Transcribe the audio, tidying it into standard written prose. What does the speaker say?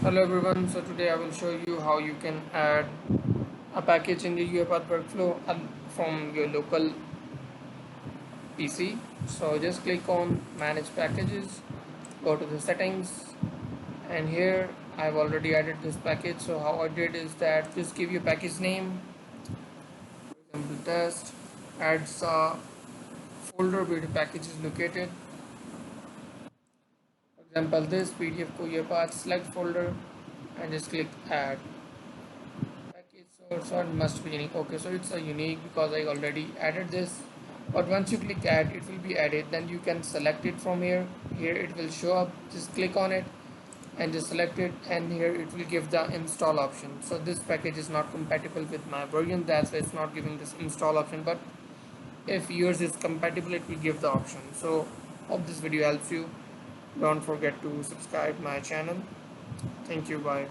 Hello everyone, so today I will show you how you can add a package in the UiPath workflow from your local PC. So just click on manage packages, go to the settings, and here I've already added this package. So how I did is that just give your package name, for example test, adds a folder where the package is located. For example this PDF ko UiPath select folder and just click add. Package sort must be unique. Okay, so it's a unique because I already added this, but once you click add it will be added. Then you can select it from here it will show up. Just click on it and just select it, and here it will give the install option. So this package is not compatible with my version, that's why it's not giving this install option, but if yours is compatible it will give the option. So hope this video helps you. Don't forget to subscribe my channel. Thank you. Bye.